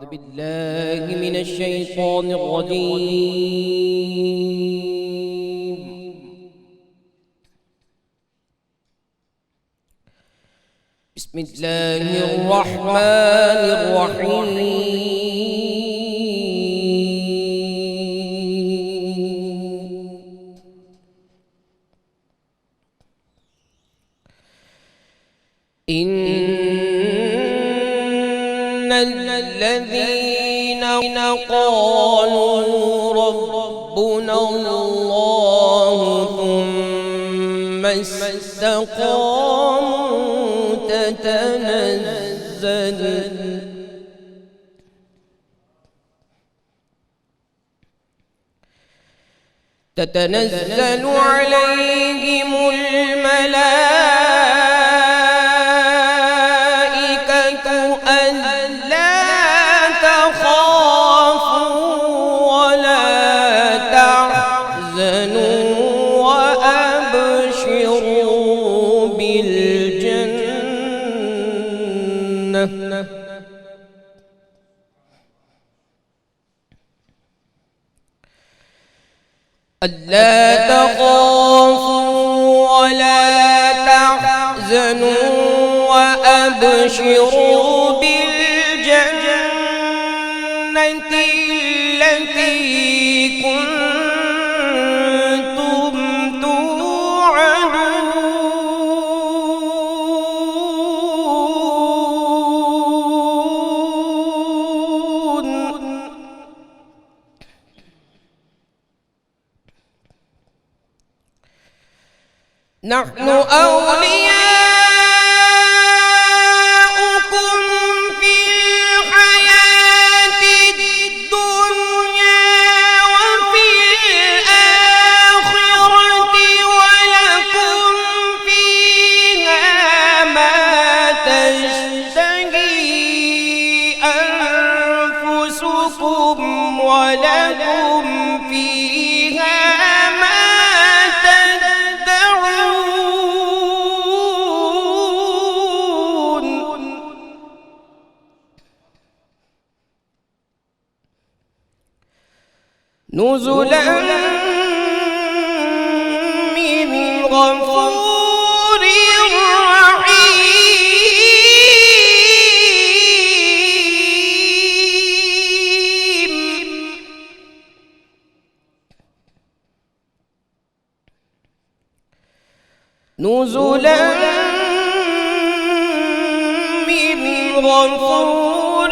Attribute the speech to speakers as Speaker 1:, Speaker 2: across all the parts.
Speaker 1: أعوذ بالله من الشيطان الرجيم. بسم الله الرحمن الرحيم. إن الذين قالوا ربنا الله ثم استقاموا تتنزل عليهم الملائكة ألا تخافوا ولا تحزنوا وأبشروا بالجنة ألا تخافوا ولا تحزنوا وأبشروا بالجنة التي كنتم توعدون. نحن أولياؤكم في الحياة الدنيا وفي الآخرة ولكم فيها ما تشتهي أنفسكم ولكم فيها نزلا من غفور رحيم. نزلا من غفور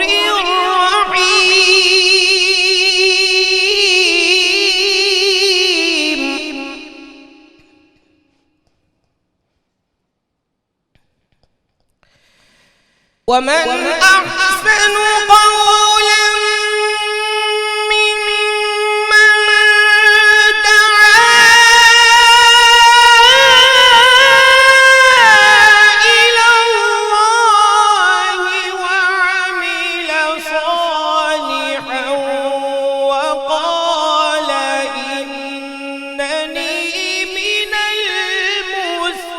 Speaker 1: ومن أحسن قولا ممن دعا إلى الله وعمل صالحا وقال إنني من المسلمين.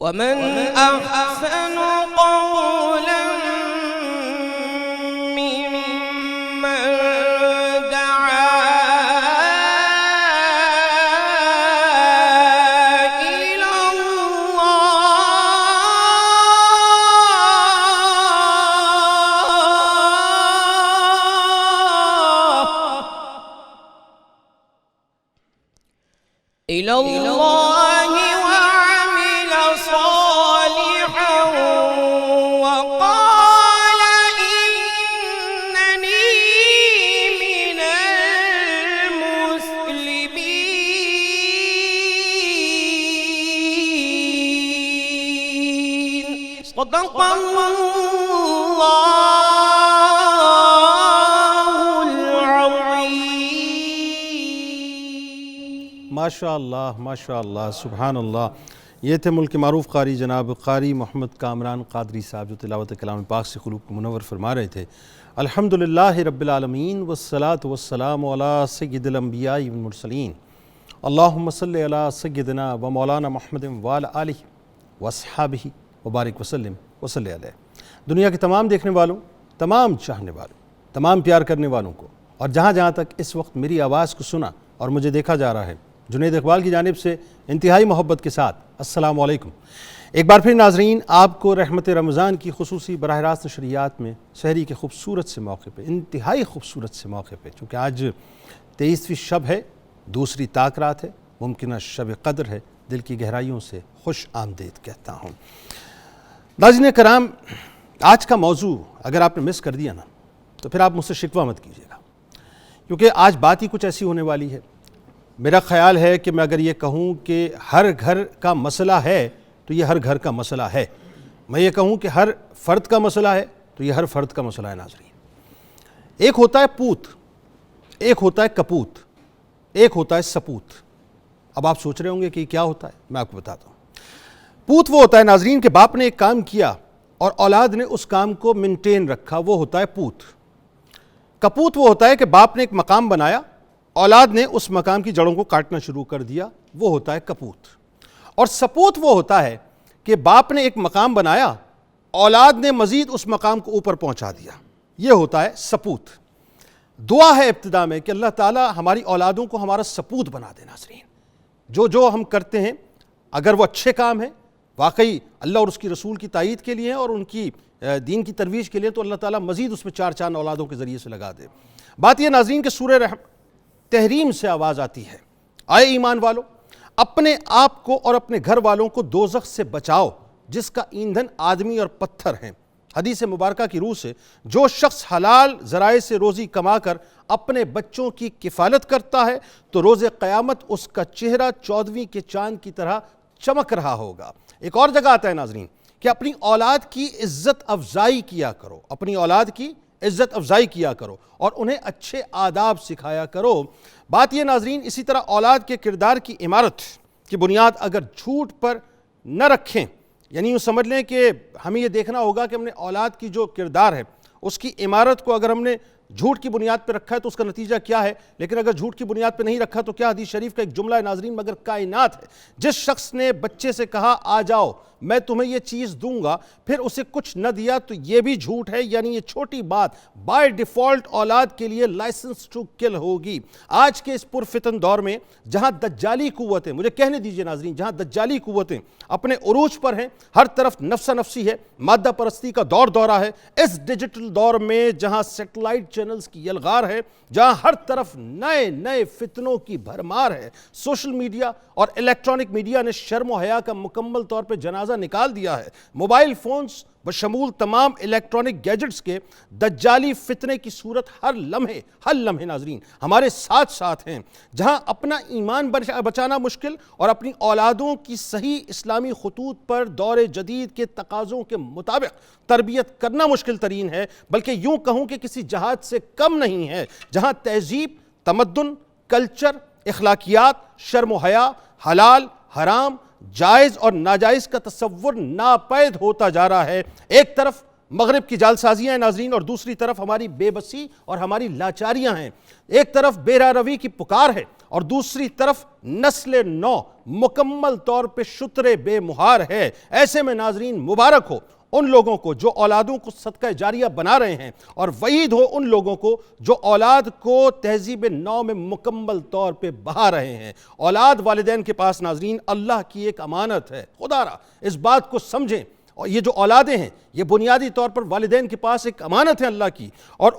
Speaker 1: ومن أحسن قولا ممن دعا إلى الله وعمل صالحا وقال إنني من المسلمين. صدق الله العظيم.
Speaker 2: ماشاء اللہ سبحان اللہ. یہ تھے ملک معروف قاری جناب قاری محمد کامران قادری صاحب جو تلاوت کلام پاک سے قلوب کو منور فرما رہے تھے. الحمدللہ رب العالمین والصلاة والسلام علی سید الانبیاء والمرسلین اللہم صلی علی سیدنا و مولانا محمد وعلی آلہ واصحابہ وبارک وسلم وصلی علیہ۔ دنیا کے تمام دیکھنے والوں، تمام چاہنے والوں، تمام پیار کرنے والوں کو، اور جہاں جہاں تک اس وقت میری آواز کو سنا اور مجھے دیکھا جا رہا ہے، جنید اقبال کی جانب سے انتہائی محبت کے ساتھ السلام علیکم۔ ایک بار پھر ناظرین، آپ کو رحمت رمضان کی خصوصی براہ راست نشریات میں سحری کے خوبصورت سے موقع پہ، انتہائی خوبصورت سے موقع پہ، چونکہ آج 23ویں شب ہے، دوسری طاق رات ہے، ممکنہ شب قدر ہے، دل کی گہرائیوں سے خوش آمدید کہتا ہوں۔ ناظرین کرام، آج کا موضوع اگر آپ نے مس کر دیا نا تو پھر آپ مجھ سے شکوہ مت کیجیے گا، کیونکہ آج بات ہی کچھ ایسی ہونے والی ہے۔ میرا خیال ہے کہ میں اگر یہ کہوں کہ ہر گھر کا مسئلہ ہے تو یہ ہر گھر کا مسئلہ ہے، میں یہ کہوں کہ ہر فرد کا مسئلہ ہے تو یہ ہر فرد کا مسئلہ ہے۔ ناظرین، ایک ہوتا ہے پوت، ایک ہوتا ہے کپوت، ایک ہوتا ہے سپوت۔ اب آپ سوچ رہے ہوں گے کہ یہ کیا ہوتا ہے، میں آپ کو بتاتا ہوں۔ پوت وہ ہوتا ہے ناظرین کہ باپ نے ایک کام کیا اور اولاد نے اس کام کو مینٹین رکھا، وہ ہوتا ہے پوت۔ کپوت وہ ہوتا ہے کہ باپ نے ایک مقام بنایا، اولاد نے اس مقام کی جڑوں کو کاٹنا شروع کر دیا، وہ ہوتا ہے کپوت۔ اور سپوت وہ ہوتا ہے کہ باپ نے ایک مقام بنایا، اولاد نے مزید اس مقام کو اوپر پہنچا دیا، یہ ہوتا ہے سپوت۔ دعا ہے ابتدا میں کہ اللہ تعالی ہماری اولادوں کو ہمارا سپوت بنا دے۔ ناظرین، جو ہم کرتے ہیں اگر وہ اچھے کام ہیں، واقعی اللہ اور اس کی رسول کی تائید کے لیے ہیں اور ان کی دین کی ترویج کے لیے، تو اللہ تعالیٰ مزید اس میں چار چاند اولادوں کے ذریعے سے لگا دے۔ بات یہ ناظرین کہ سورہ تحریم سے آواز آتی ہے، آئے ایمان والو، اپنے آپ کو اور اپنے گھر والوں کو دوزخ سے بچاؤ جس کا ایندھن آدمی اور پتھر ہیں۔ حدیث مبارکہ کی روح سے جو شخص حلال ذرائع سے روزی کما کر اپنے بچوں کی کفالت کرتا ہے تو روز قیامت اس کا چہرہ 14ویں کے چاند کی طرح چمک رہا ہوگا۔ ایک اور جگہ آتا ہے ناظرین کہ اپنی اولاد کی عزت افزائی کیا کرو، اپنی اولاد کی عزت افزائی کیا کرو اور انہیں اچھے آداب سکھایا کرو۔ بات یہ ناظرین، اسی طرح اولاد کے کردار کی عمارت کی بنیاد اگر جھوٹ پر نہ رکھیں، یعنی یوں سمجھ لیں کہ ہمیں یہ دیکھنا ہوگا کہ ہم نے اولاد کی جو کردار ہے اس کی عمارت کو اگر ہم نے جھوٹ کی بنیاد پہ رکھا ہے تو اس کا نتیجہ کیا ہے، لیکن اگر جھوٹ کی بنیاد پہ نہیں رکھا تو کیا حدیث شریف کا ایک جملہ ہے ناظرین، مگر کائنات ہے، جس شخص نے بچے سے کہا آ جاؤ میں تمہیں یہ چیز دوں گا پھر اسے کچھ نہ دیا تو یہ بھی جھوٹ ہے، یعنی یہ چھوٹی بات بائی ڈیفالٹ اولاد کے لیے لائسنس ٹو کل ہوگی۔ آج کے اس پرفتن دور میں جہاں دجالی قوتیں، مجھے کہنے دیجئے ناظرین، جہاں دجالی قوتیں اپنے عروج پر ہیں، ہر طرف نفسا نفسی ہے، مادہ پرستی کا دورہ ہے، اس ڈیجیٹل دور میں جہاں سیٹلائٹ چینلز کی یلغار ہے، جہاں ہر طرف نئے فتنوں کی بھرمار ہے، سوشل میڈیا اور الیکٹرانک میڈیا نے شرم و حیا کا مکمل طور پہ جنازہ نکال دیا ہے۔ موبائل فونز بشمول تمام الیکٹرانک گیجٹس کے دجالی فتنے کی صورت ہر لمحے ناظرین ہمارے ساتھ ساتھ ہیں۔ جہاں اپنا ایمان بچانا مشکل اور اپنی اولادوں کی صحیح اسلامی خطوط پر دور جدید کے تقاضوں کے مطابق تربیت کرنا مشکل ترین ہے، بلکہ یوں کہوں کہ کسی جہاد سے کم نہیں ہے، جہاں تہذیب، تمدن، کلچر، اخلاقیات، شرم و حیا، حلال، حرام، جائز اور ناجائز کا تصور ناپید ہوتا جا رہا ہے۔ ایک طرف مغرب کی جالسازیاں ہیں ناظرین اور دوسری طرف ہماری بے بسی اور ہماری لاچاریاں ہیں۔ ایک طرف بے راروی کی پکار ہے اور دوسری طرف نسل نو مکمل طور پہ شتر بے مہار ہے۔ ایسے میں ناظرین مبارک ہو ان لوگوں کو جو اولادوں کو صدقہ جاریہ بنا رہے ہیں، اور وعید ہو ان لوگوں کو جو اولاد کو تہذیب نو میں مکمل طور پہ بہا رہے ہیں۔ اولاد والدین کے پاس ناظرین اللہ کی ایک امانت ہے، خدا را اس بات کو سمجھیں، اور یہ جو اولادیں ہیں یہ بنیادی طور پر والدین کے پاس ایک امانت ہے اللہ کی، اور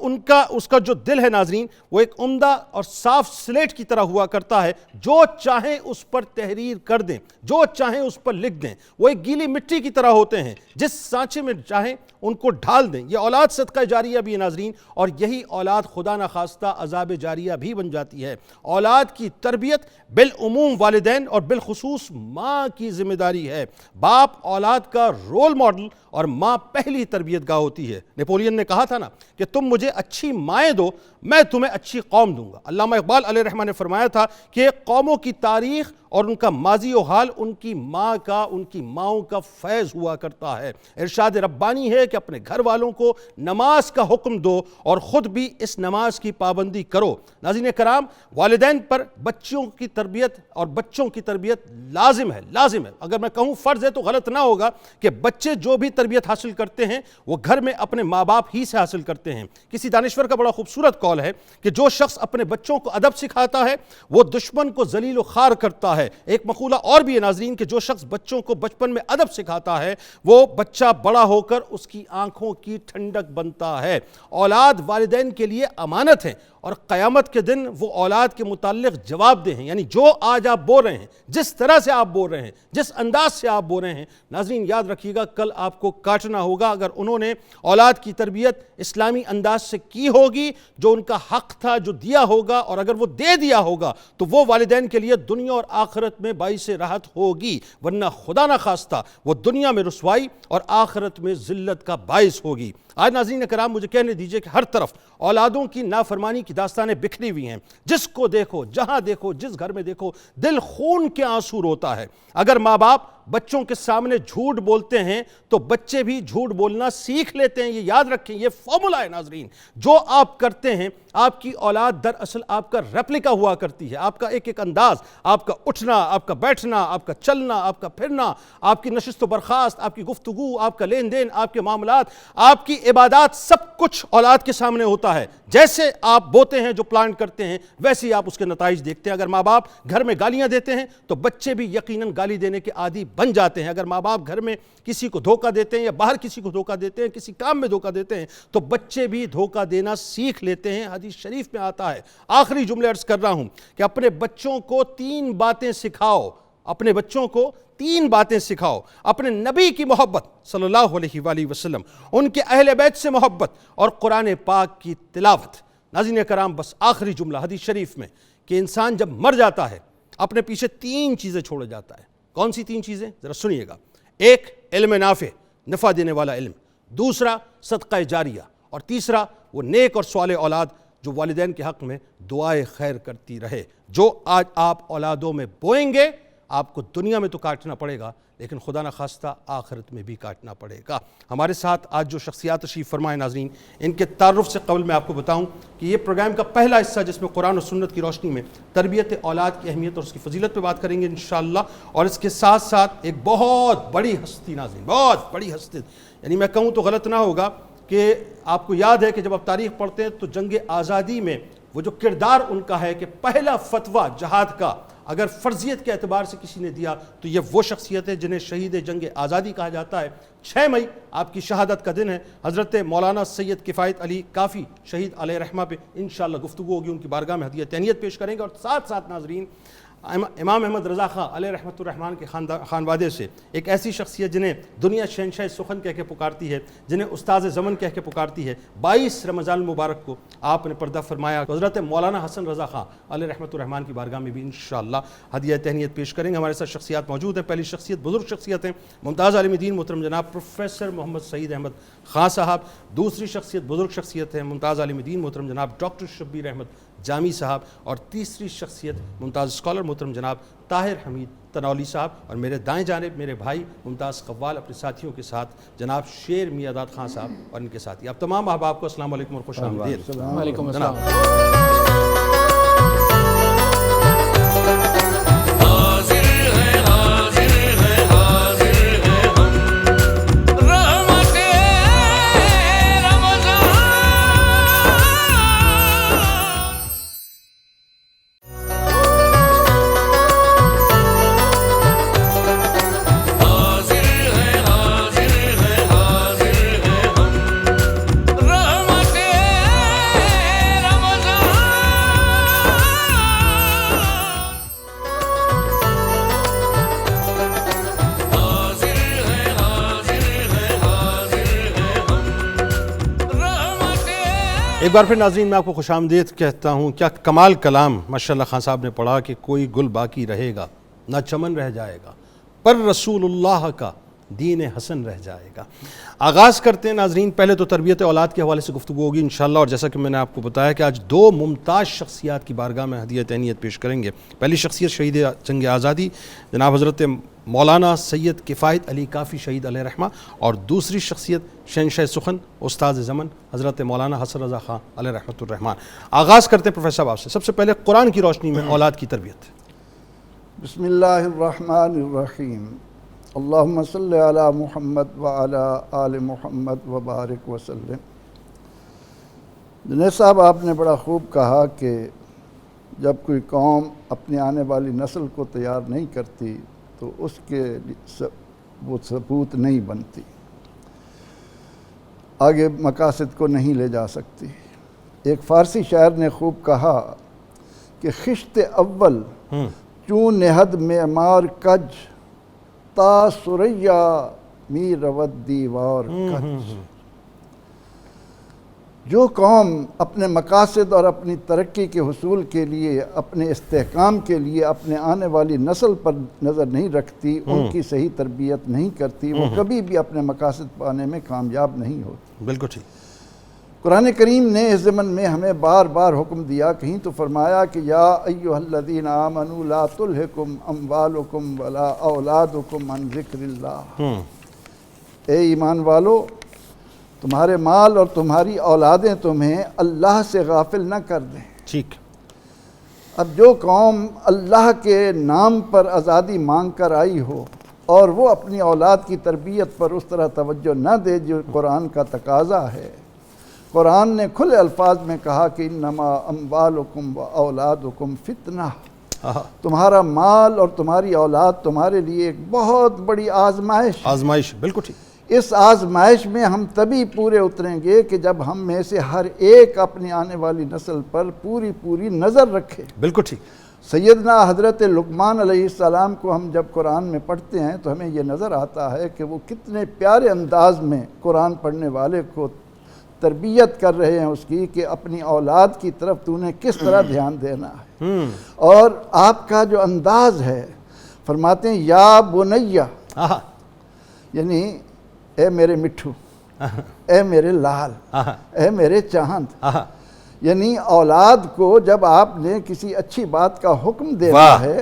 Speaker 2: اس کا جو دل ہے ناظرین وہ ایک عمدہ اور صاف سلیٹ کی طرح ہوا کرتا ہے، جو چاہیں اس پر تحریر کر دیں، جو چاہیں اس پر لکھ دیں۔ وہ ایک گیلی مٹی کی طرح ہوتے ہیں، جس سانچے میں چاہیں ان کو ڈھال دیں۔ یہ اولاد صدقہ جاریہ بھی ہے ناظرین، اور یہی اولاد خدا نخواستہ عذاب جاریہ بھی بن جاتی ہے۔ اولاد کی تربیت بالعموم والدین اور بالخصوص ماں کی ذمہ داری ہے۔ باپ اولاد کا رول ماڈل اور ماں پہلی تربیت گاہ ہوتی ہے۔ نیپولین نے کہا تھا نا کہ تم مجھے اچھی مائیں دو میں تمہیں اچھی قوم دوں گا۔ علامہ اقبال علیہ الرحمہ نے فرمایا تھا کہ قوموں کی تاریخ اور ان کا ماضی و حال ان کی ماں کا، ان کی ماؤں کا فیض ہوا کرتا ہے۔ ارشاد ربانی ہے کہ اپنے گھر والوں کو نماز کا حکم دو اور خود بھی اس نماز کی پابندی کرو۔ ناظرین کرام، والدین پر بچوں کی تربیت اور بچوں کی تربیت لازم ہے۔ اگر میں کہوں فرض ہے تو غلط نہ ہوگا کہ بچے جو بھی تربیت حاصل کرتے ہیں وہ گھر میں اپنے ماں باپ ہی سے حاصل کرتے ہیں۔ کسی دانشور کا بڑا خوبصورت قول ہے کہ جو شخص اپنے بچوں کو ادب سکھاتا ہے وہ دشمن کو ذلیل و خوار کرتا ہے۔ ایک مقولہ اور بھی ہے ناظرین کہ جو شخص بچوں کو بچپن میں ادب سکھاتا ہے وہ بچہ بڑا ہو کر اس کی آنکھوں کی ٹھنڈک بنتا ہے۔ اولاد والدین کے لیے امانت ہے اور قیامت کے دن وہ اولاد کے متعلق جواب دہ ہیں۔ یعنی جو آج آپ بول رہے ہیں، جس طرح سے آپ بول رہے ہیں، جس انداز سے آپ بول رہے ہیں، ناظرین یاد رکھیے گا کل آپ کو کاٹنا ہوگا اگر انہوں نے اولاد کی تربیت اسلامی انداز سے کی ہوگی، جو ان کا حق تھا جو دیا ہوگا، اور اگر وہ دے دیا ہوگا تو وہ والدین کے لیے دنیا اور آخرت میں باعث راحت ہوگی، ورنہ خدا نہ خواستہ وہ دنیا میں رسوائی اور آخرت میں ذلت کا باعث ہوگی۔ آج ناظرین کرام مجھے کہنے دیجئے کہ ہر طرف اولادوں کی نافرمانی کی داستانیں بکھری ہوئی ہیں۔ جس کو دیکھو، جہاں دیکھو، جس گھر میں دیکھو، دل خون کے آنسو روتا ہے۔ اگر ماں باپ بچوں کے سامنے جھوٹ بولتے ہیں تو بچے بھی جھوٹ بولنا سیکھ لیتے ہیں۔ یہ یاد رکھیں، یہ فارمولا ہے ناظرین۔ جو آپ کرتے ہیں آپ کی اولاد دراصل آپ کا ریپلیکا ہوا کرتی ہے۔ آپ کا ایک ایک انداز، آپ کا اٹھنا، آپ کا بیٹھنا، آپ کا چلنا، آپ کا پھرنا، آپ کی نشست و برخاست، آپ کی گفتگو، آپ کا لین دین، آپ کے معاملات، آپ کی عبادات، سب کچھ اولاد کے سامنے ہوتا ہے۔ جیسے آپ بوتے ہیں، جو پلانٹ کرتے ہیں، ویسے ہی آپ اس کے نتائج دیکھتے ہیں۔ اگر ماں باپ گھر میں گالیاں دیتے ہیں تو بچے بھی یقیناً گالی دینے کے عادی بن جاتے ہیں۔ اگر ماں باپ گھر میں کسی کو دھوکہ دیتے ہیں یا باہر کسی کو دھوکہ دیتے ہیں، کسی کام میں دھوکہ دیتے ہیں، تو بچے بھی دھوکہ دینا سیکھ لیتے ہیں۔ حدیث شریف میں آتا ہے، آخری جملے عرض کر رہا ہوں، کہ اپنے بچوں کو 3 باتیں سکھاؤ۔ اپنے بچوں کو 3 باتیں سکھاؤ۔ اپنے نبی کی محبت صلی اللہ علیہ وآلہ وسلم، ان کے اہل بیت سے محبت، اور قرآن پاک کی تلاوت۔ ناظرین کرام بس آخری جملہ حدیث شریف میں کہ انسان جب مر جاتا ہے اپنے پیچھے 3 چیزیں چھوڑ جاتا ہے۔ کون سی 3 چیزیں؟ ذرا سنیے گا۔ ایک، علم نافع، نفع دینے والا علم۔ دوسرا، صدقہ جاریہ۔ اور تیسرا، وہ نیک اور صالح اولاد جو والدین کے حق میں دعائے خیر کرتی رہے۔ جو آج آپ اولادوں میں بوئیں گے آپ کو دنیا میں تو کاٹنا پڑے گا، لیکن خدا نخواستہ آخرت میں بھی کاٹنا پڑے گا۔ ہمارے ساتھ آج جو شخصیات تشریف فرمائے ناظرین، ان کے تعارف سے قبل میں آپ کو بتاؤں کہ یہ پروگرام کا پہلا حصہ جس میں قرآن و سنت کی روشنی میں تربیت اولاد کی اہمیت اور اس کی فضیلت پہ بات کریں گے انشاءاللہ، اور اس کے ساتھ ساتھ ایک بہت بڑی ہستی ناظرین، بہت بڑی ہستی، یعنی میں کہوں تو غلط نہ ہوگا کہ آپ کو یاد ہے کہ جب آپ تاریخ پڑھتے ہیں تو جنگ آزادی میں وہ جو کردار ان کا ہے کہ پہلا فتویٰ جہاد کا اگر فرضیت کے اعتبار سے کسی نے دیا تو یہ وہ شخصیت ہے جنہیں شہید جنگ آزادی کہا جاتا ہے۔ 6 مئی آپ کی شہادت کا دن ہے۔ حضرت مولانا سید کفایت علی کافی شہید علیہ رحمہ پہ انشاءاللہ گفتگو ہوگی، ان کی بارگاہ میں ہدیہ تہنیت پیش کریں گے، اور ساتھ ساتھ ناظرین امام احمد رضا خاں علیہ رحمۃ الرحمن کے خانوادے سے ایک ایسی شخصیت جنہیں دنیا شہنشاہ سخن کہہ کے پکارتی ہے، جنہیں استاذ زمن کہہ کے پکارتی ہے، 22 رمضان المبارک کو آپ نے پردہ فرمایا، حضرت مولانا حسن رضا خاں علیہ رحمۃ الرحمن کی بارگاہ میں بھی انشاءاللہ ہدیہ تہنیت پیش کریں گے۔ ہمارے ساتھ شخصیات موجود ہیں۔ پہلی شخصیت بزرگ شخصیت ہیں، ممتاز عالم دین محترم جناب پروفیسر محمد سعید احمد خاں صاحب۔ دوسری شخصیت بزرگ شخصیت ہے، ممتاز عالم دین محترم جناب ڈاکٹر شبیر احمد جامی صاحب۔ اور تیسری شخصیت ممتاز اسکالر محترم جناب طاہر حمید تنولی صاحب۔ اور میرے دائیں جانب میرے بھائی ممتاز قوال اپنے ساتھیوں کے ساتھ جناب شیر میاں داد خان صاحب اور ان کے ساتھی۔ آپ تمام احباب کو السلام علیکم اور خوش آمدید۔
Speaker 3: وعلیکم السلام۔
Speaker 2: ایک بار پھر ناظرین میں آپ کو خوش آمدید کہتا ہوں۔ کیا کمال کلام ماشاءاللہ خان صاحب نے پڑھا کہ کوئی گل باقی رہے گا نہ چمن رہ جائے گا، پر رسول اللہ کا دین حسن رہ جائے گا۔ آغاز کرتے ہیں ناظرین، پہلے تو تربیت اولاد کے حوالے سے گفتگو ہوگی انشاءاللہ، اور جیسا کہ میں نے آپ کو بتایا کہ آج دو ممتاز شخصیات کی بارگاہ میں ہدیہ تہنیت پیش کریں گے۔ پہلی شخصیت شہید جنگ آزادی جناب حضرت مولانا سید کفایت علی کافی شہید علیہ رحمہ، اور دوسری شخصیت شہنشاہ سخن استاد زمن حضرت مولانا حسن رضا خان علیہ رحمۃ الرحمن۔ آغاز کرتے ہیں پروفیسر صاحب آپ سے، سب سے پہلے قرآن کی روشنی میں اولاد کی تربیت۔
Speaker 3: بسم اللہ الرحمن الرحیم، اللہم صلی علی محمد وعلی آل محمد وبارک وسلم۔ جنید صاحب، آپ نے بڑا خوب کہا کہ جب کوئی قوم اپنی آنے والی نسل کو تیار نہیں کرتی تو اس کے وہ ثبوت نہیں بنتی، آگے مقاصد کو نہیں لے جا سکتی۔ ایک فارسی شاعر نے خوب کہا کہ خشت اول چون نہد معمار کج، تا سریا می رود دیوار کج۔ جو قوم اپنے مقاصد اور اپنی ترقی کے حصول کے لیے، اپنے استحکام کے لیے اپنے آنے والی نسل پر نظر نہیں رکھتی، ان کی صحیح تربیت نہیں کرتی، وہ کبھی بھی اپنے مقاصد پانے میں کامیاب نہیں ہوتی۔
Speaker 2: بالکل ٹھیک۔
Speaker 3: قرآن کریم نے اس ضمن میں ہمیں بار بار حکم دیا، کہیں تو فرمایا کہ یا ایھا الذین آمنوا لا تلھکم اموالکم ولا اولادکم عن ذکر اللہ۔ اے ایمان والو، تمہارے مال اور تمہاری اولادیں تمہیں اللہ سے غافل نہ کر دیں۔
Speaker 2: ٹھیک۔
Speaker 3: اب جو قوم اللہ کے نام پر آزادی مانگ کر آئی ہو اور وہ اپنی اولاد کی تربیت پر اس طرح توجہ نہ دے جو قرآن کا تقاضا ہے، قرآن نے کھلے الفاظ میں کہا کہ انما اموالکم و اولادکم فتنہ، تمہارا مال اور تمہاری اولاد تمہارے لیے ایک بہت بڑی آزمائش ہے۔
Speaker 2: آزمائش، بالکل ٹھیک۔
Speaker 3: اس آزمائش میں ہم تبھی پورے اتریں گے کہ جب ہم میں سے ہر ایک اپنی آنے والی نسل پر پوری نظر رکھے۔
Speaker 2: بالکل ٹھیک۔
Speaker 3: سیدنا حضرت لقمان علیہ السلام کو ہم جب قرآن میں پڑھتے ہیں تو ہمیں یہ نظر آتا ہے کہ وہ کتنے پیارے انداز میں قرآن پڑھنے والے کو تربیت کر رہے ہیں اس کی کہ اپنی اولاد کی طرف تو نے کس طرح دھیان دینا ہے۔ اور آپ کا جو انداز ہے، فرماتے ہیں یا بنیہ، یعنی اے میرے مٹھو، اے میرے لال، اے میرے چاند، یعنی اولاد کو جب آپ نے کسی اچھی بات کا حکم دینا ہے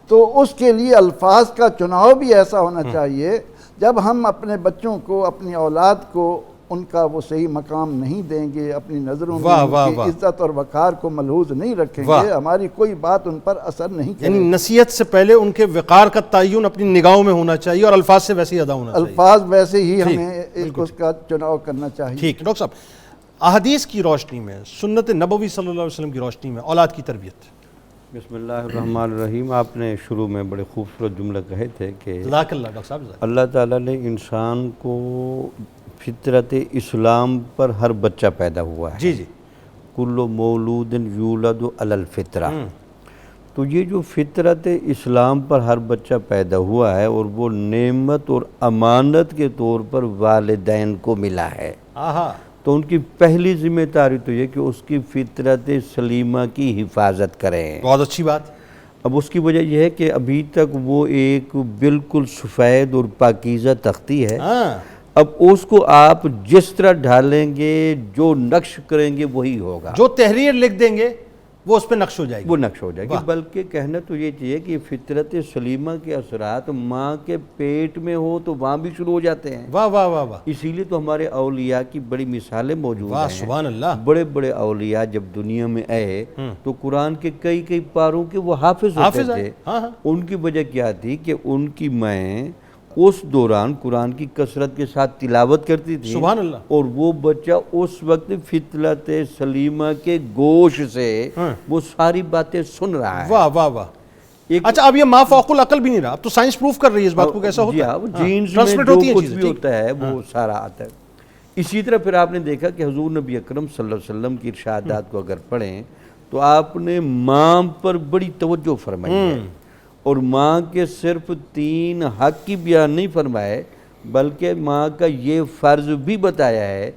Speaker 3: تو اس کے لیے الفاظ کا چناؤ بھی ایسا ہونا چاہیے، جب ہم اپنے بچوں کو، اپنی اولاد کو ان کا وہ صحیح مقام نہیں دیں گے، اپنی نظروں میں ان کی عزت اور وقار کو ملحوظ نہیں رکھیں گے، ہماری کوئی بات ان پر اثر نہیں کرے۔
Speaker 2: یعنی نصیحت سے پہلے ان کے وقار کا تعین اپنی نگاہوں میں ہونا چاہیے اور الفاظ سے ویسے ہی ادا ہونا چاہیے۔
Speaker 3: الفاظ ویسے ہی ہمیں اس کا چناؤ کرنا چاہیے۔
Speaker 2: ٹھیک۔ ڈاکٹر صاحب، احادیث کی روشنی میں، سنت نبوی صلی اللہ علیہ وسلم کی روشنی میں اولاد کی تربیت۔
Speaker 4: بسم اللہ الرحمن الرحیم۔ آپ نے شروع میں بڑے خوبصورت جملہ کہے تھے کہ
Speaker 2: جزاک اللہ ڈاکٹر صاحب۔
Speaker 4: اللہ تعالیٰ نے انسان کو فطرت اسلام پر ہر بچہ پیدا ہوا ہے۔
Speaker 2: جی جی۔
Speaker 4: کل مولود یولد علی الفطرہ۔ تو یہ جو فطرت اسلام پر ہر بچہ پیدا ہوا ہے اور وہ نعمت اور امانت کے طور پر والدین کو ملا ہے، تو ان کی پہلی ذمہ داری تو یہ کہ اس کی فطرت سلیمہ کی حفاظت کریں۔
Speaker 2: بہت اچھی بات۔
Speaker 4: اب اس کی وجہ یہ ہے کہ ابھی تک وہ ایک بالکل سفید اور پاکیزہ تختی ہے، اب اس کو آپ جس طرح ڈھالیں گے، جو نقش کریں گے وہی ہوگا،
Speaker 2: جو تحریر لکھ دیں گے وہ اس پہ نقش ہو جائے گی،
Speaker 4: وہ نقش ہو جائے گی۔ بلکہ کہنا تو یہ چاہیے کہ فطرت سلیمہ کے اثرات ماں کے پیٹ میں ہو تو وہاں بھی شروع ہو جاتے ہیں۔
Speaker 2: واہ واہ واہ واہ۔
Speaker 4: اسی لیے تو ہمارے اولیاء کی بڑی مثالیں موجود ہیں۔
Speaker 2: سبحان اللہ۔
Speaker 4: بڑے بڑے اولیاء جب دنیا میں آئے تو قرآن کے کئی پاروں کے وہ حافظ ہوتے تھے۔ ان کی وجہ کیا تھی کہ ان کی مائیں اس دوران قرآن کی کثرت کے ساتھ تلاوت کرتی تھی،
Speaker 2: سبحان اللہ،
Speaker 4: اور وہ بچہ اس وقت فطرت سلیمہ کے گوش سے وہ ساری باتیں سن رہا ہے۔
Speaker 2: واہ واہ واہ۔ اچھا، اب یہ ما فوق العقل بھی نہیں رہا، اب تو سائنس پروف کر رہی ہے اس بات کو کیسا ہوتا ہے۔
Speaker 4: جی ہاں، جینز میں جو کچھ بھی ہوتا ہے وہ سارا آتا ہے۔ اسی طرح پھر آپ نے دیکھا کہ حضور نبی اکرم صلی اللہ علیہ وسلم کی ارشادات کو اگر پڑھیں تو آپ نے ماں پر بڑی توجہ فرمائی ہے، اور ماں کے صرف 3 حق کی بیان نہیں فرمائے، بلکہ ماں کا یہ فرض بھی بتایا ہے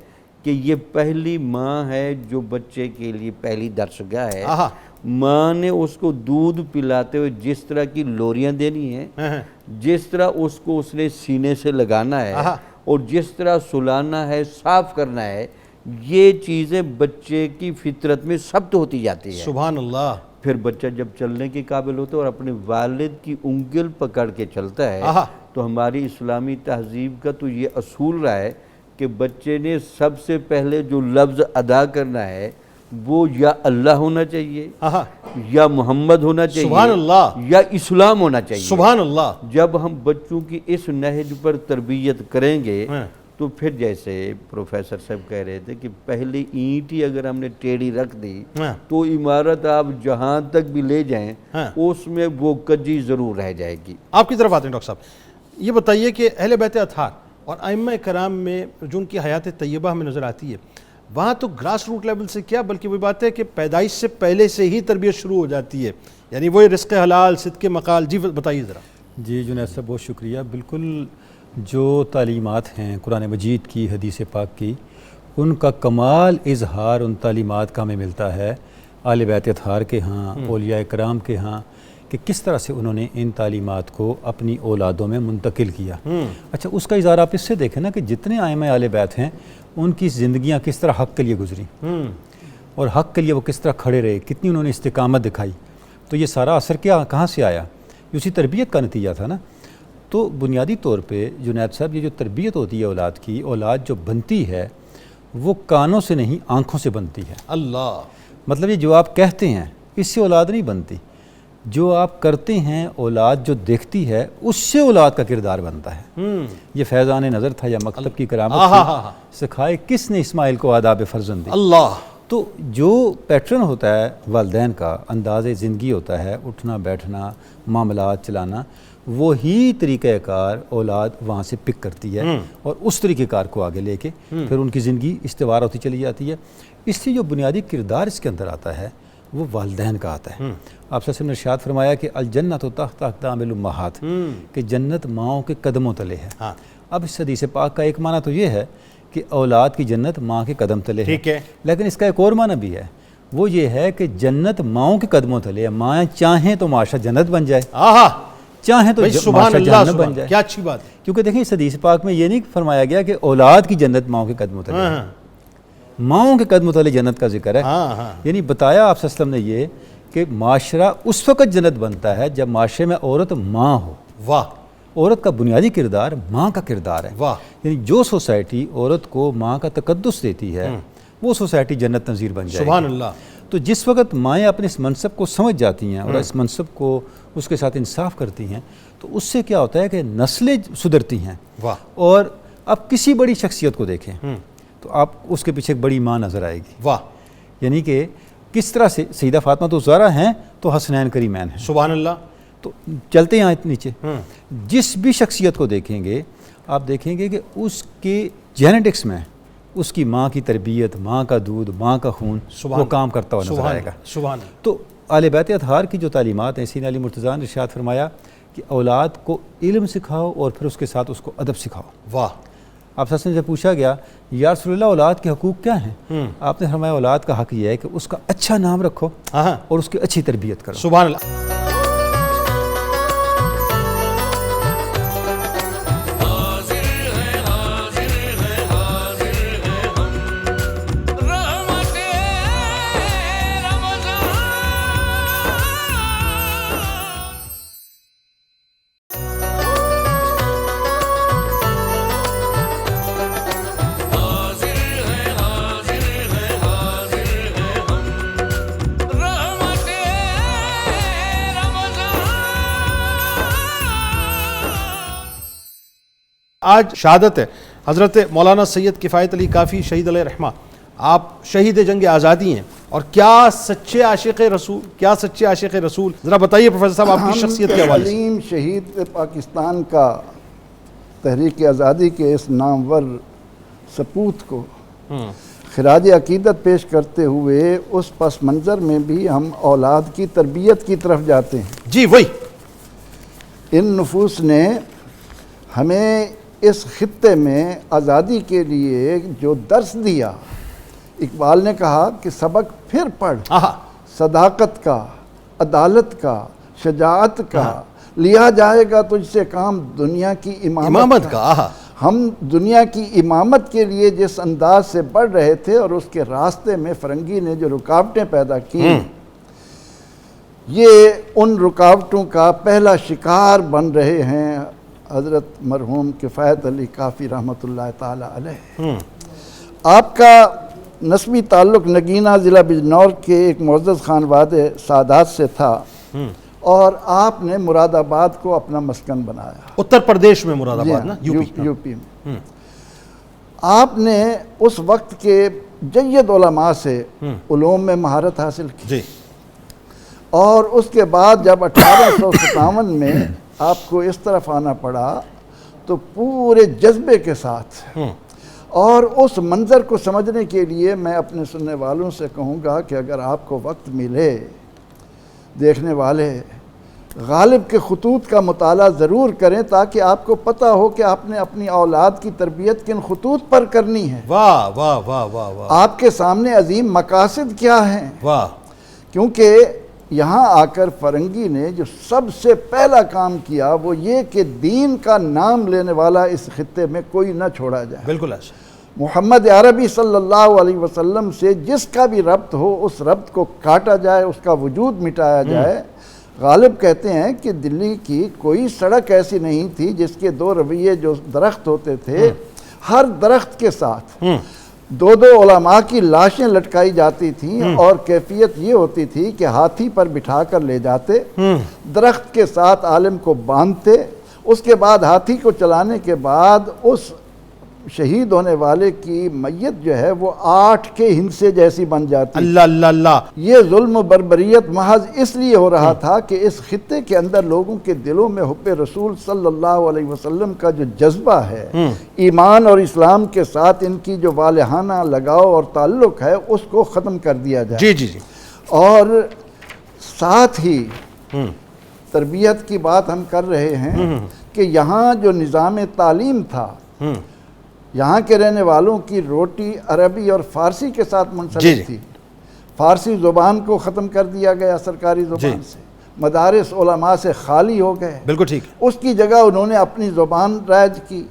Speaker 4: کہ یہ پہلی ماں ہے جو بچے کے لیے پہلی درسگاہ ہے، ماں نے اس کو دودھ پلاتے ہوئے جس طرح کی لوریاں دینی ہیں، جس طرح اس کو اس نے سینے سے لگانا ہے اور جس طرح سلانا ہے، صاف کرنا ہے، یہ چیزیں بچے کی فطرت میں ثبت ہوتی جاتی ہے۔
Speaker 2: سبحان اللہ۔
Speaker 4: پھر بچہ جب چلنے کے قابل ہوتا ہے اور اپنے والد کی انگل پکڑ کے چلتا ہے، تو ہماری اسلامی تہذیب کا تو یہ اصول رہا ہے کہ بچے نے سب سے پہلے جو لفظ ادا کرنا ہے وہ یا اللہ ہونا چاہیے، یا محمد ہونا چاہیے،
Speaker 2: سبحان اللہ،
Speaker 4: یا اسلام ہونا چاہیے۔
Speaker 2: سبحان اللہ۔
Speaker 4: جب ہم بچوں کی اس نہج پر تربیت کریں گے تو پھر جیسے پروفیسر صاحب کہہ رہے تھے کہ پہلی اینٹ ہی اگر ہم نے ٹیڑھی رکھ دی تو عمارت آپ جہاں تک بھی لے جائیں اس میں وہ کجی ضرور رہ جائے گی۔
Speaker 2: آپ کی طرف آتے ہیں ڈاکٹر صاحب، یہ بتائیے کہ اہل بیت اطہار اور ائمہ کرام میں جو ان کی حیات طیبہ ہمیں نظر آتی ہے، وہاں تو گراس روٹ لیول سے کیا بلکہ وہ بات ہے کہ پیدائش سے پہلے سے ہی تربیت شروع ہو جاتی ہے، یعنی وہی رزق حلال، صدق مقال۔ جی بتائیے ذرا۔
Speaker 5: جی جنید صاحب بہت شکریہ۔ بالکل جو تعلیمات ہیں قرآن مجید کی، حدیث پاک کی، ان کا کمال اظہار ان تعلیمات کا ہمیں ملتا ہے اہل بیت اطہار کے ہاں، اولیاء کرام کے ہاں، کہ کس طرح سے انہوں نے ان تعلیمات کو اپنی اولادوں میں منتقل کیا۔ اچھا، اس کا اظہار آپ اس سے دیکھیں نا کہ جتنے ائمہ اہل بیت ہیں ان کی زندگیاں کس طرح حق کے لیے گزری اور حق کے لیے وہ کس طرح کھڑے رہے، کتنی انہوں نے استقامت دکھائی۔ تو یہ سارا اثر کہاں سے آیا؟ اسی تربیت کا نتیجہ تھا نا۔ تو بنیادی طور پہ جنید صاحب یہ جو تربیت ہوتی ہے اولاد کی، اولاد جو بنتی ہے وہ کانوں سے نہیں آنکھوں سے بنتی ہے۔ اللہ، مطلب یہ جو آپ کہتے ہیں اس سے اولاد نہیں بنتی، جو آپ کرتے ہیں اولاد جو دیکھتی ہے اس سے اولاد کا کردار بنتا ہے۔ یہ فیضان نظر تھا یا مکتب کی کرامت تھی، سکھائے کس نے اسماعیل کو آداب فرزندی۔ اللہ، تو جو پیٹرن ہوتا ہے والدین کا، انداز زندگی ہوتا ہے، اٹھنا بیٹھنا، معاملات چلانا، وہی طریقہ کار اولاد وہاں سے پک کرتی ہے اور اس طریقہ کار کو آگے لے کے پھر ان کی زندگی استوار ہوتی چلی جاتی ہے۔ اس لیے جو بنیادی کردار اس کے اندر آتا ہے وہ والدین کا آتا ہے۔ آپ صلی اللہ علیہ وسلم نے ارشاد فرمایا کہ الجنت تحت اقدام الامہات، کہ جنت ماؤں کے قدموں تلے ہے۔ اب اس حدیث پاک کا ایک معنی تو یہ ہے کہ اولاد کی جنت ماں کے قدم تلے ہے، لیکن اس کا ایک اور معنی بھی ہے، وہ یہ ہے کہ جنت ماؤں کے قدموں تلے ہے۔ ماں چاہیں تو معاشرہ جنت بن جائے، چاہیں تو معاشرہ جنت بن جائے۔
Speaker 2: کیا اچھی بات ہے،
Speaker 5: کیونکہ دیکھیں اس حدیث پاک میں یہ نہیں فرمایا گیا کہ اولاد کی جنت ماؤں کے قدموں تلے ہے، ماؤں کے قدموں تلے جنت کا ذکر ہے۔ یعنی بتایا آپ صلی اللہ علیہ وسلم نے یہ کہ معاشرہ اس وقت جنت بنتا ہے جب معاشرے میں عورت ماں ہو۔ واہ، عورت کا بنیادی کردار ماں کا کردار ہے۔ واہ، یعنی جو سوسائٹی عورت کو ماں کا تقدس دیتی ہے وہ سوسائٹی جنت نظیر بن جائے گی۔ سبحان اللہ۔ تو جس وقت مائیں اپنے اس منصب کو سمجھ جاتی ہیں اور اس منصب کو اس کے ساتھ انصاف کرتی ہیں تو اس سے کیا ہوتا ہے کہ نسلیں سدھرتی ہیں۔ واہ، اور اب کسی بڑی شخصیت کو دیکھیں تو آپ اس کے پیچھے ایک بڑی ماں نظر آئے گی۔ واہ، یعنی کہ کس طرح سے سیدہ فاطمہ تو زہرا ہیں تو حسنین کریمین ہیں۔ سبحان اللہ۔ تو چلتے ہیں نیچے، جس بھی شخصیت کو دیکھیں گے آپ دیکھیں گے کہ اس کے جینیٹکس میں اس کی ماں کی تربیت، ماں کا دودھ، ماں کا خون وہ کام کرتا ہوا نظر آئے گا۔ تو اہل بیت اطہار کی جو تعلیمات ہیں، سیدنا علی مرتضیٰ نے ارشاد فرمایا کہ اولاد کو علم سکھاؤ اور پھر اس کے ساتھ اس کو ادب سکھاؤ۔ واہ، آپ صلی اللہ علیہ وسلم سے پوچھا گیا یا رسول اللہ اولاد کے حقوق کیا ہیں؟ آپ نے فرمایا اولاد کا حق یہ ہے کہ اس کا اچھا نام رکھو اور اس کی اچھی تربیت کرو۔ سبحان اللہ۔ آج شہادت ہے حضرت مولانا سید کفایت علی کافی شہید علیہ رحمہ، آپ شہید جنگ آزادی ہیں، اور کیا سچے عاشق رسول، کیا سچے عاشق رسول، ذرا بتائیے پروفیسر صاحب آپ کی شخصیت کے حوالے سے۔
Speaker 3: عظیم شہید پاکستان کا تحریک آزادی کے اس نامور سپوت کو خراج عقیدت پیش کرتے ہوئے اس پس منظر میں بھی ہم اولاد کی تربیت کی طرف جاتے ہیں۔
Speaker 2: جی وہی،
Speaker 3: ان نفوس نے ہمیں اس خطے میں آزادی کے لیے جو درس دیا، اقبال نے کہا کہ سبق پھر پڑھ، صداقت کا، عدالت کا، شجاعت کا، لیا جائے گا تجھ سے کام دنیا کی امامت کا۔ ہم دنیا کی امامت کے لیے جس انداز سے بڑھ رہے تھے اور اس کے راستے میں فرنگی نے جو رکاوٹیں پیدا کی، یہ ان رکاوٹوں کا پہلا شکار بن رہے ہیں حضرت مرحوم کفایت علی کافی رحمۃ اللہ تعالی علیہ۔ آپ کا نسبی تعلق نگینہ ضلع بجنور کے ایک معزز خانواد سادات سے تھا، اور آپ نے مراد آباد کو اپنا مسکن بنایا۔
Speaker 2: اتر پردیش میں مراد آباد نا،
Speaker 3: یو پی میں۔ آپ نے اس وقت کے جید علماء سے علوم میں مہارت حاصل کی،
Speaker 2: جی،
Speaker 3: اور اس کے بعد جب 1857 میں آپ کو اس طرف آنا پڑا تو پورے جذبے کے ساتھ، اور اس منظر کو سمجھنے کے لیے میں اپنے سننے والوں سے کہوں گا کہ اگر آپ کو وقت ملے، دیکھنے والے غالب کے خطوط کا مطالعہ ضرور کریں، تاکہ آپ کو پتہ ہو کہ آپ نے اپنی اولاد کی تربیت کن خطوط پر کرنی ہے۔
Speaker 2: واہ واہ واہ واہ واہ،
Speaker 3: آپ کے سامنے عظیم مقاصد کیا ہیں،
Speaker 2: واہ،
Speaker 3: کیونکہ یہاں آ کر فرنگی نے جو سب سے پہلا کام کیا وہ یہ کہ دین کا نام لینے والا اس خطے میں کوئی نہ چھوڑا جائے۔
Speaker 2: بالکل ایسا۔
Speaker 3: محمد عربی صلی اللہ علیہ وسلم سے جس کا بھی ربط ہو، اس ربط کو کاٹا جائے، اس کا وجود مٹایا جائے۔ غالب کہتے ہیں کہ دلی کی کوئی سڑک ایسی نہیں تھی جس کے دو رویے، جو درخت ہوتے تھے، ہر درخت کے ساتھ دو علماء کی لاشیں لٹکائی جاتی تھیں، اور کیفیت یہ ہوتی تھی کہ ہاتھی پر بٹھا کر لے جاتے، درخت کے ساتھ عالم کو باندھتے، اس کے بعد ہاتھی کو چلانے کے بعد اس شہید ہونے والے کی میت جو ہے وہ 8 کے ہندسے جیسی بن جاتی۔
Speaker 2: اللہ اللہ اللہ۔
Speaker 3: یہ ظلم و بربریت محض اس لیے ہو رہا تھا کہ اس خطے کے اندر لوگوں کے دلوں میں حب رسول صلی اللہ علیہ وسلم کا جو جذبہ ہے، ایمان اور اسلام کے ساتھ ان کی جو والہانہ لگاؤ اور تعلق ہے، اس کو ختم کر دیا جائے۔
Speaker 2: جی جی جی۔
Speaker 3: اور ساتھ ہی تربیت کی بات ہم کر رہے ہیں کہ یہاں جو نظام تعلیم تھا، یہاں کے رہنے والوں کی روٹی عربی اور فارسی کے ساتھ منسلک تھی۔ فارسی زبان کو ختم کر دیا گیا سرکاری زبان سے، مدارس علماء سے خالی ہو گئے،
Speaker 2: بالکل ٹھیک۔
Speaker 3: اس کی جگہ انہوں نے اپنی زبان رائج کی،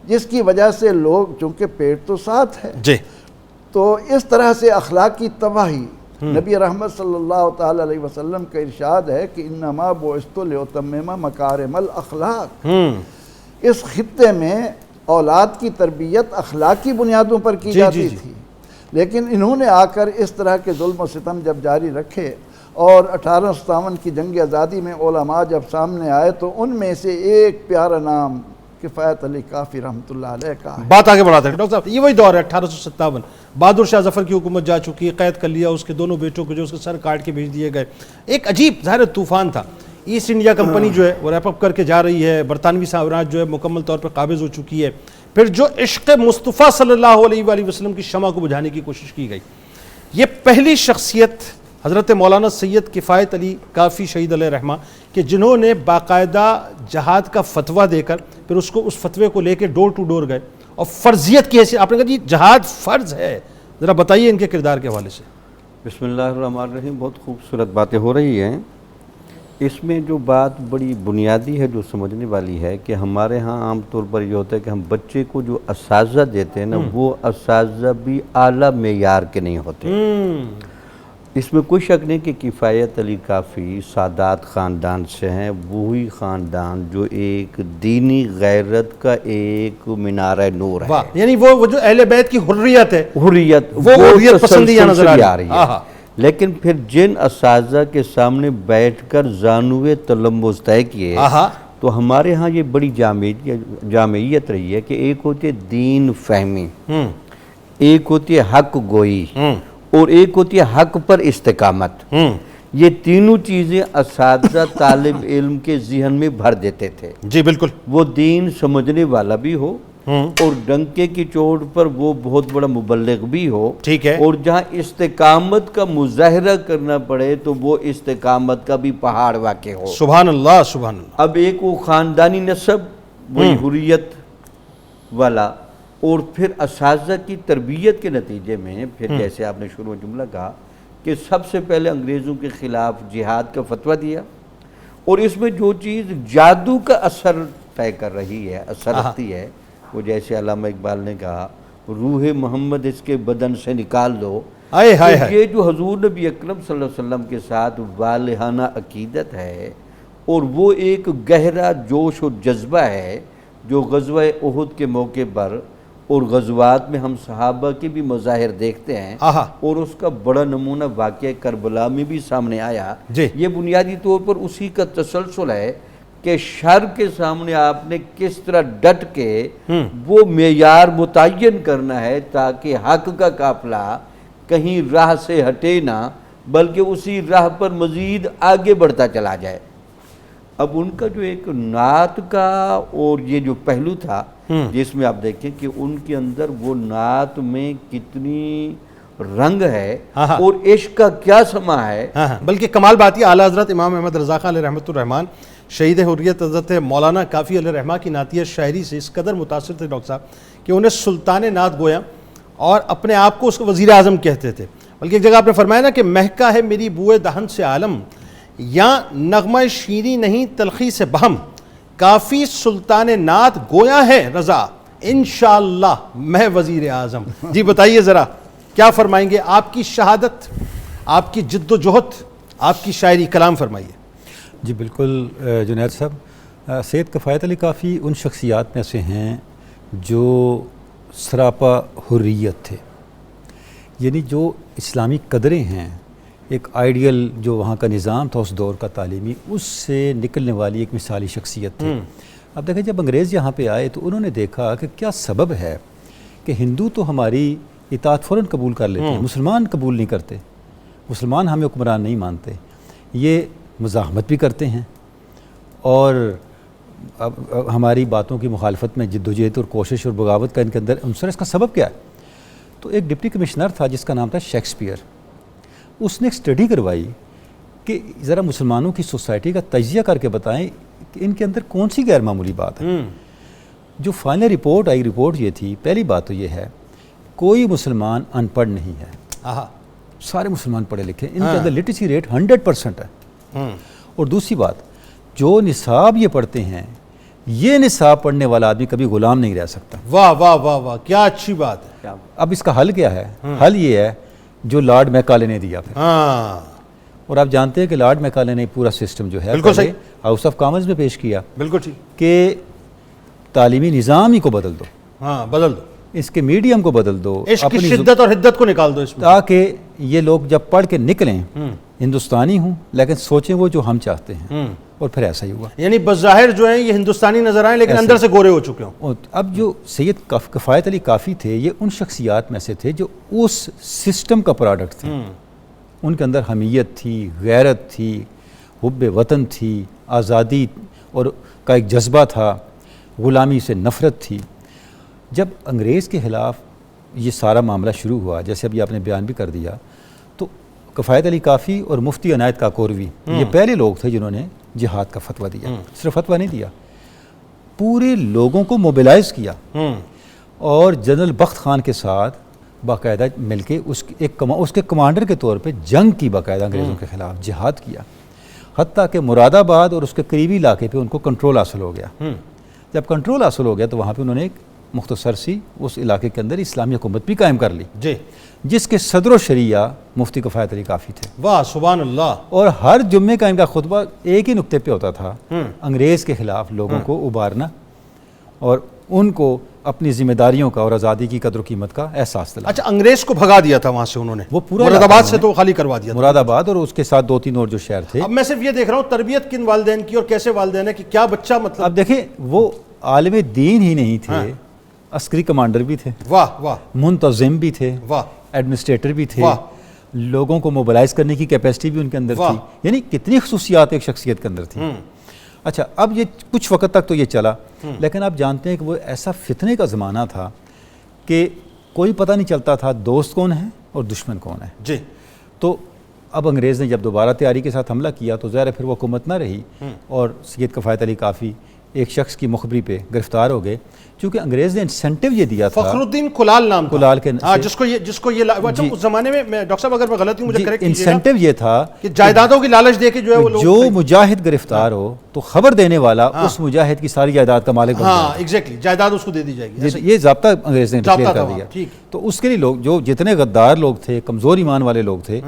Speaker 3: جس کی وجہ سے لوگ، چونکہ پیٹ تو ساتھ ہے،
Speaker 2: جی،
Speaker 3: تو اس طرح سے اخلاقی تباہی۔ نبی رحمت صلی اللہ تعالی علیہ وسلم کا ارشاد ہے کہ انما بعثت لاتمم مکارم الاخلاق۔ اس خطے میں اولاد کی تربیت اخلاقی بنیادوں پر کی جاتی تھی، لیکن انہوں نے آ کر اس طرح کے ظلم و ستم جب جاری رکھے، اور 1857 کی جنگ آزادی میں علماء جب سامنے آئے، تو ان میں سے ایک پیارا نام کفایت علی کافی رحمۃ اللہ علیہ کا ہے۔
Speaker 2: بات آگے بڑھاتے ہیں ڈاکٹر صاحب، یہ وہی دور ہے 1857، بہادر شاہ ظفر کی حکومت جا چکی ہے، قید کر لیا اس کے دونوں بیٹوں کو، جو اس کے سر کاٹ کے بھیج دیے گئے۔ ایک عجیب ظاہر طوفان تھا، ایسٹ انڈیا کمپنی جو ہے وہ ریپ اپ کر کے جا رہی ہے، برطانوی سامراج جو ہے مکمل طور پر قابض ہو چکی ہے، پھر جو عشق مصطفیٰ صلی اللہ علیہ وآلہ وسلم کی شمع کو بجھانے کی کوشش کی گئی۔ یہ پہلی شخصیت حضرت مولانا سید کفایت علی کافی شہید علیہ رحمہ کہ جنہوں نے باقاعدہ جہاد کا فتویٰ دے کر پھر اس فتوے کو لے کے ڈور ٹو ڈور گئے، اور فرضیت کی حیثیت آپ نے کہا جی جہاد فرض ہے، ذرا بتائیے ان کے کردار کے حوالے سے۔
Speaker 4: بسم اللہ الرحمن الرحیم۔ بہت خوبصورت باتیں ہو رہی ہیں۔ اس میں جو بات بڑی بنیادی ہے، جو سمجھنے والی ہے، کہ ہمارے ہاں عام طور پر یہ ہوتا ہے کہ ہم بچے کو جو اساتذہ دیتے ہیں نا، وہ اساتذہ بھی اعلیٰ معیار کے نہیں ہوتے۔ اس میں کوئی شک نہیں کہ کفایت علی کافی سادات خاندان سے ہیں، وہی خاندان جو ایک دینی غیرت کا ایک منارہ نور ہے،
Speaker 2: یعنی وہ جو اہل بیت کی حریت ہے،
Speaker 4: حریت،
Speaker 2: وہ حریت پسندیاں نظر آ رہی ہے۔
Speaker 4: لیکن پھر جن اساتذہ کے سامنے بیٹھ کر زانوے تلمذ طے کیے، تو ہمارے ہاں یہ بڑی جامعیت رہی ہے کہ ایک ہوتی ہے دین فہمی، ایک ہوتی ہے حق گوئی، اور ایک ہوتی ہے حق پر استقامت۔ یہ تینوں چیزیں اساتذہ طالب علم کے ذہن میں بھر دیتے تھے۔
Speaker 2: جی بالکل،
Speaker 4: وہ دین سمجھنے والا بھی ہو، اور ڈنکے کی چوٹ پر وہ بہت بڑا مبلغ بھی ہو،
Speaker 2: ٹھیک ہے،
Speaker 4: اور جہاں استقامت کا مظاہرہ کرنا پڑے تو وہ استقامت کا بھی پہاڑ واقع ہو۔
Speaker 2: سبحان اللہ سبحان اللہ۔
Speaker 4: اب ایک وہ خاندانی نسب، وہی حریت والا، اور پھر اساتذہ کی تربیت کے نتیجے میں پھر جیسے آپ نے شروع میں جملہ کہا کہ سب سے پہلے انگریزوں کے خلاف جہاد کا فتویٰ دیا، اور اس میں جو چیز جادو کا اثر طے کر رہی ہے، اثر رکھتی ہے، وہ جیسے علامہ اقبال نے کہا روح محمد اس کے بدن سے نکال دو، یہ جو حضور نبی اکرم صلی اللہ علیہ وسلم کے ساتھ والہانہ عقیدت ہے، اور وہ ایک گہرا جوش و جذبہ ہے جو غزوہ احد کے موقع پر اور غزوات میں ہم صحابہ کے بھی مظاہر دیکھتے ہیں، اور اس کا بڑا نمونہ واقعہ کربلا میں بھی سامنے آیا۔ یہ بنیادی طور پر اسی کا تسلسل ہے کہ شر کے سامنے آپ نے کس طرح ڈٹ کے وہ معیار متعین کرنا ہے تاکہ حق کا قافلہ کہیں راہ سے ہٹے نہ، بلکہ اسی راہ پر مزید آگے بڑھتا چلا جائے۔ اب ان کا جو ایک نعت کا اور یہ جو پہلو تھا، جس میں آپ دیکھیں کہ ان کے اندر وہ نعت میں کتنی رنگ ہے اور عشق کا کیا سما ہے۔
Speaker 2: بلکہ کمال بات یہ اعلیٰ حضرت امام احمد رضا خان علیہ رحمۃ الرحمن شہید حریت حضرت مولانا کافی علیہ رحمہ کی نعتیہ شاعری سے اس قدر متاثر تھے ڈاکٹر صاحب کہ انہیں سلطان نعت گویا اور اپنے آپ کو اس کو وزیر اعظم کہتے تھے۔ بلکہ ایک جگہ آپ نے فرمایا نا کہ مہکا ہے میری بوئے دہن سے عالم، یا نغمہ شیریں نہیں تلخی سے بہم، کافی سلطان نعت گویا ہے رضا، انشاءاللہ میں وزیر اعظم۔ جی بتائیے ذرا کیا فرمائیں گے؟ آپ کی شہادت، آپ کی جد و جہد، آپ کی شاعری، کلام فرمائیے۔
Speaker 5: جی بالکل جنید صاحب، سید کفایت علی کافی ان شخصیات میں سے ہیں جو سراپا حریت تھے، یعنی جو اسلامی قدریں ہیں، ایک آئیڈیل جو وہاں کا نظام تھا اس دور کا تعلیمی، اس سے نکلنے والی ایک مثالی شخصیت تھی۔ اب دیکھیں جب انگریز یہاں پہ آئے تو انہوں نے دیکھا کہ کیا سبب ہے کہ ہندو تو ہماری اطاعت فوراً قبول کر لیتے ہیں، مسلمان قبول نہیں کرتے، مسلمان ہمیں حکمران نہیں مانتے، یہ مزاحمت بھی کرتے ہیں اور اب ہماری باتوں کی مخالفت میں جد و جہد اور کوشش اور بغاوت کا ان کے اندر عنصر، اس کا سبب کیا ہے؟ تو ایک ڈپٹی کمشنر تھا جس کا نام تھا شیکسپیئر، اس نے ایک سٹڈی کروائی کہ ذرا مسلمانوں کی سوسائٹی کا تجزیہ کر کے بتائیں کہ ان کے اندر کون سی غیر معمولی بات ہے۔ جو فائنل رپورٹ آئی، رپورٹ یہ تھی، پہلی بات تو یہ ہے کوئی مسلمان ان پڑھ نہیں ہے، سارے مسلمان پڑھے لکھے، ان کے اندر لٹریسی ریٹ 100% ہے۔ اور دوسری بات، جو نصاب یہ پڑھتے ہیں، یہ نصاب پڑھنے والا آدمی کبھی غلام نہیں رہ سکتا۔
Speaker 2: واہ واہ واہ واہ، کیا اچھی بات ہے۔
Speaker 5: اب اس کا حل کیا ہے؟ حل یہ ہے جو لارڈ میکالے نے دیا پھر، اور آپ جانتے ہیں کہ لارڈ میکالے نے پورا سسٹم جو ہے ہاؤس آف کامنز میں پیش کیا،
Speaker 2: بالکل ٹھیک،
Speaker 5: کہ تعلیمی نظام ہی کو بدل دو،
Speaker 2: بدل دو،
Speaker 5: اس کے میڈیم کو بدل دو،
Speaker 2: عشق کی شدت اور حدت کو نکال دو اس میں،
Speaker 5: تاکہ یہ لوگ جب پڑھ کے نکلیں ہندوستانی ہوں لیکن سوچیں وہ جو ہم چاہتے ہیں۔ اور پھر ایسا ہی ہوا،
Speaker 2: یعنی بظاہر جو ہیں یہ ہندوستانی نظر آئیں لیکن اندر سے گورے ہو چکے ہوں۔
Speaker 5: اب جو سید کفایت علی کافی تھے، یہ ان شخصیات میں سے تھے جو اس سسٹم کا پروڈکٹ تھے۔ ان کے اندر حمیت تھی، غیرت تھی، حب وطن تھی، آزادی اور کا ایک جذبہ تھا، غلامی سے نفرت تھی۔ جب انگریز کے خلاف یہ سارا معاملہ شروع ہوا، جیسے ابھی آپ نے بیان بھی کر دیا، تو کفایت علی کافی اور مفتی عنایت کاکوروی یہ پہلے لوگ تھے جنہوں نے جہاد کا فتویٰ دیا۔ صرف فتویٰ نہیں دیا، پورے لوگوں کو موبیلائز کیا، اور جنرل بخت خان کے ساتھ باقاعدہ مل کے اس کے کمانڈر کے طور پہ جنگ کی، باقاعدہ انگریزوں کے خلاف جہاد کیا، حتیٰ کہ مراد آباد اور اس کے قریبی علاقے پہ ان کو کنٹرول حاصل ہو گیا۔ جب کنٹرول حاصل ہو گیا تو وہاں پہ انہوں نے ایک مختصر سی اس علاقے کے اندر اسلامی حکومت بھی قائم کر لی، جس کے صدر و شریعہ مفتی کفایت علی کافی تھے۔
Speaker 2: واہ سبحان اللہ۔
Speaker 5: اور ہر جمعے کا ان کا خطبہ ایک ہی نقطے پہ ہوتا تھا، انگریز کے خلاف لوگوں کو ابھارنا اور ان کو اپنی ذمہ داریوں کا اور آزادی کی قدر و قیمت کا احساس دلانا۔
Speaker 2: اچھا، انگریز کو بھگا دیا تھا وہاں سے انہوں نے،
Speaker 5: وہ پورا
Speaker 2: مراد آباد سے تو خالی کروا دیا،
Speaker 5: مراد آباد اور اس کے ساتھ 2-3 اور جو شہر تھے۔
Speaker 2: اب میں صرف یہ دیکھ رہا ہوں تربیت کن والدین کی اور کیسے والدین ہے کہ کیا بچہ مطلب۔
Speaker 5: اب دیکھیں وہ عالم دین ہی نہیں تھے، عسکری کمانڈر بھی تھے،
Speaker 2: واہ واہ،
Speaker 5: منتظم بھی تھے،
Speaker 2: واہ،
Speaker 5: ایڈمنسٹریٹر بھی تھے،
Speaker 2: واہ،
Speaker 5: لوگوں کو موبلائز کرنے کی کیپیسٹی بھی ان کے اندر تھی، یعنی کتنی خصوصیات ایک شخصیت کے اندر تھی۔ اچھا، اب یہ کچھ وقت تک تو یہ چلا، لیکن آپ جانتے ہیں کہ وہ ایسا فتنے کا زمانہ تھا کہ کوئی پتہ نہیں چلتا تھا دوست کون ہے اور دشمن کون ہے۔
Speaker 2: جی،
Speaker 5: تو اب انگریز نے جب دوبارہ تیاری کے ساتھ حملہ کیا تو ظاہر ہے پھر وہ حکومت نہ رہی، اور سید کفایت علی کافی ایک شخص کی مخبری پہ گرفتار ہو گئے، چونکہ انگریز نے انسینٹیو یہ دیا تھا،
Speaker 2: فخر الدین کلال نام تھا،
Speaker 5: کلال کے
Speaker 2: ہاں، جس کو یہ اچھا اس زمانے میں ڈاکٹر صاحب اگر میں غلط ہوں مجھے کریکٹ کیجیے گا،
Speaker 5: انسینٹیو یہ تھا
Speaker 2: کہ جائیدادوں کی لالچ دے کے جو ہے وہ لوگ
Speaker 5: جو مجاہد گرفتار ہو تو خبر دینے والا اس مجاہد کی ساری جائیداد کا مالک بن جائے،
Speaker 2: ہاں ایگزیکٹلی جائیداد اس کو دے دی جائے گی،
Speaker 5: یہ ضابطہ انگریز نے ڈکلیئر
Speaker 2: ضابطہ
Speaker 5: کر
Speaker 2: تھا
Speaker 5: دیا۔
Speaker 2: ٹھیک۔
Speaker 5: تو اس کے لیے لوگ جو جتنے غدار لوگ تھے، کمزور ایمان والے لوگ تھے،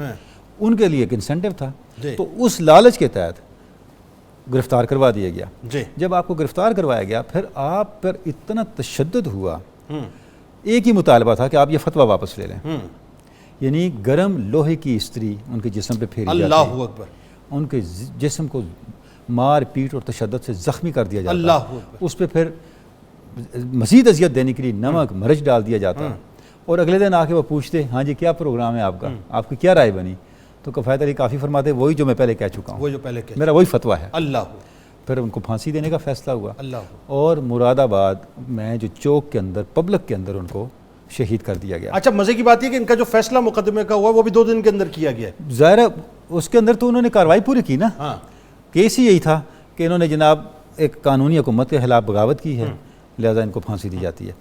Speaker 5: ان کے لیے ایک انسینٹیو تھا،
Speaker 2: جی۔
Speaker 5: تو اس لالچ کے تحت گرفتار کروا دیا گیا۔
Speaker 2: جی۔
Speaker 5: جب آپ کو گرفتار کروایا گیا پھر آپ پر اتنا تشدد ہوا، ایک ہی مطالبہ تھا کہ آپ یہ فتویٰ واپس لے لیں، یعنی گرم لوہے کی استری ان کے جسم پہ پھیری جاتی،
Speaker 2: اللہ اکبر،
Speaker 5: ان کے جسم کو مار پیٹ اور تشدد سے زخمی کر دیا جاتا،
Speaker 2: اللہ اکبر،
Speaker 5: اس پہ پھر مزید اذیت دینے کے لیے نمک مرچ ڈال دیا جاتا، اور اگلے دن آ کے وہ پوچھتے ہاں جی کیا پروگرام ہے آپ کا، آپ کی کیا رائے بنی، تو کفایت علی کافی فرماتے وہی جو میں پہلے کہہ چکا
Speaker 2: وہ
Speaker 5: ہوں،
Speaker 2: جو پہلے کہ
Speaker 5: میرا وہی فتویٰ ہے۔
Speaker 2: اللہ
Speaker 5: پھر ان کو پھانسی دینے کا فیصلہ ہوا،
Speaker 2: اللہ
Speaker 5: اور مراد آباد میں جو چوک کے اندر پبلک کے اندر ان کو شہید کر دیا گیا۔
Speaker 2: اچھا مزے کی بات یہ کہ ان کا جو فیصلہ مقدمے کا ہوا وہ بھی 2 دن کے اندر کیا گیا ہے،
Speaker 5: ظاہر ہے اس کے اندر تو انہوں نے کارروائی پوری کی نا،
Speaker 2: ہاں
Speaker 5: کیس ہی یہی تھا کہ انہوں نے جناب ایک قانونی حکومت کے خلاف بغاوت کی ہے، لہذا ان کو پھانسی دی جاتی ہے۔